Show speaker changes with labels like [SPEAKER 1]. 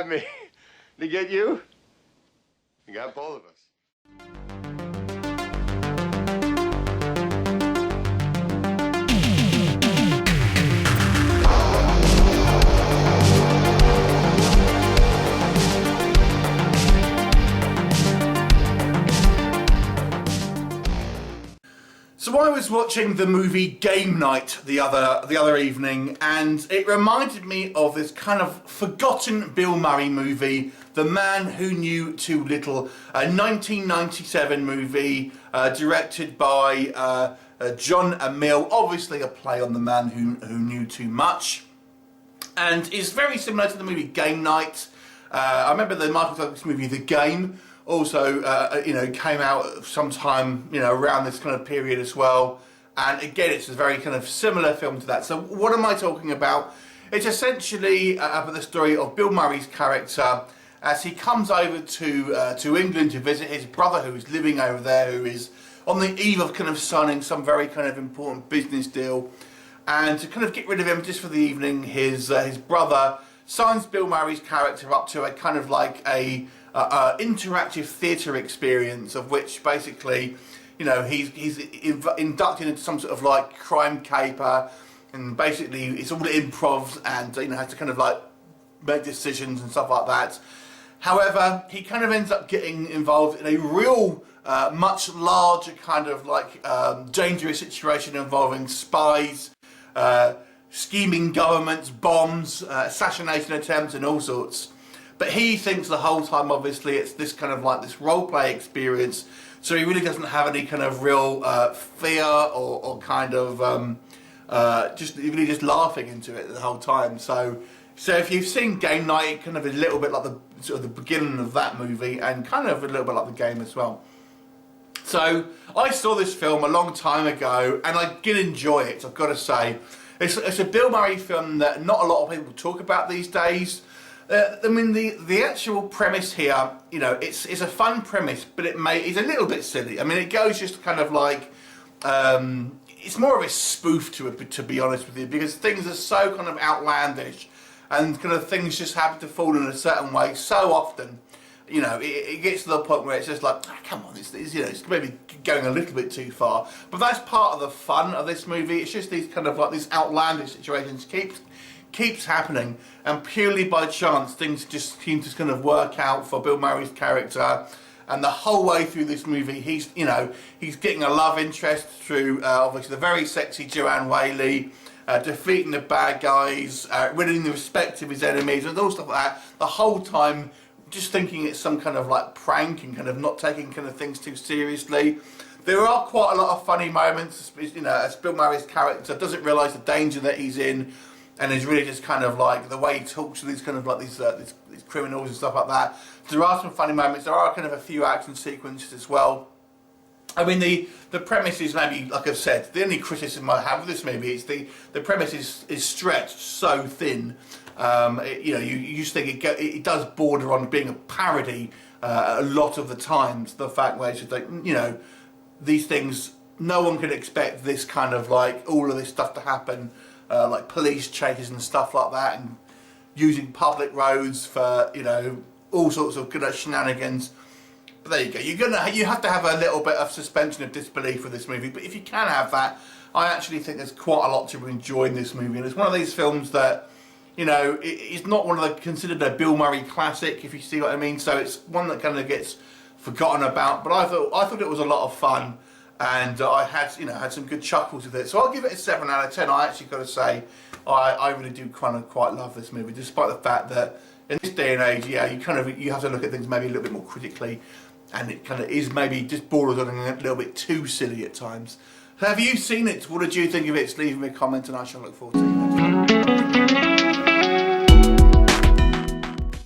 [SPEAKER 1] got me. They get you? You got both of us.
[SPEAKER 2] So I was watching the movie Game Night the other evening, and it reminded me of this kind of forgotten Bill Murray movie, The Man Who Knew Too Little, a 1997 movie directed by John Amiel, obviously a play on The Man Who Knew Too Much, and is very similar to the movie Game Night. I remember the Michael Douglas movie The Game also, came out sometime, around this kind of period as well. And again, it's a very kind of similar film to that. So what am I talking about? It's essentially about the story of Bill Murray's character as he comes over to England to visit his brother who is living over there, who is on the eve of kind of signing some very kind of important business deal. And to kind of get rid of him just for the evening, his brother signs Bill Murray's character up to a kind of like a interactive theatre experience, of which basically, he's inducted into some sort of like crime caper, and basically it's all improv, and has to kind of like make decisions and stuff like that. However, he kind of ends up getting involved in a real, much larger kind of like dangerous situation involving spies, scheming governments, bombs, assassination attempts, and all sorts. But he thinks the whole time, obviously, it's this kind of like this role-play experience, so he really doesn't have any kind of real fear or kind of just laughing into it the whole time. So if you've seen Game Night, it kind of is a little bit like the sort of the beginning of that movie, and kind of a little bit like the game as well. So I saw this film a long time ago, and I did enjoy it, I've got to say. It's a Bill Murray film that not a lot of people talk about these days. I mean, the actual premise here, it's a fun premise, but it's a little bit silly. I mean, it goes just kind of like, it's more of a spoof to it, to be honest with you, because things are so kind of outlandish, and kind of things just happen to fall in a certain way so often. It gets to the point where it's just like, oh, come on, it's maybe going a little bit too far. But that's part of the fun of this movie. It's just these kind of like these outlandish situations keeps happening, and purely by chance things just seem to kind of work out for Bill Murray's character. And the whole way through this movie, he's getting a love interest through obviously the very sexy Joanne Whaley, defeating the bad guys, winning the respect of his enemies, and all stuff like that. The whole time just thinking it's some kind of like prank, and kind of not taking kind of things too seriously. There are quite a lot of funny moments, as Bill Murray's character doesn't realise the danger that he's in, and is really just kind of like the way he talks to these kind of like these criminals and stuff like that. There are some funny moments. There are kind of a few action sequences as well. I mean, the premise is maybe, like I've said, the only criticism I have of this movie is the premise is stretched so thin. You just think it does border on being a parody a lot of the times. The fact where it's just like, these things, no one can expect this kind of like all of this stuff to happen. Like police chases and stuff like that, and using public roads for all sorts of good shenanigans. But there you go. You have to have a little bit of suspension of disbelief for this movie. But if you can have that, I actually think there's quite a lot to enjoy in this movie. And it's one of these films that it's not one of the considered a Bill Murray classic, if you see what I mean. So it's one that kind of gets forgotten about. But I thought it was a lot of fun. And I had some good chuckles with it, so I'll give it a 7 out of 10. I actually got to say, I really do quite love this movie, despite the fact that in this day and age, you have to look at things maybe a little bit more critically, and it kind of is maybe just borders on a little bit too silly at times. So have you seen it? What did you think of it? Leave me a comment, and I shall look forward to it next time.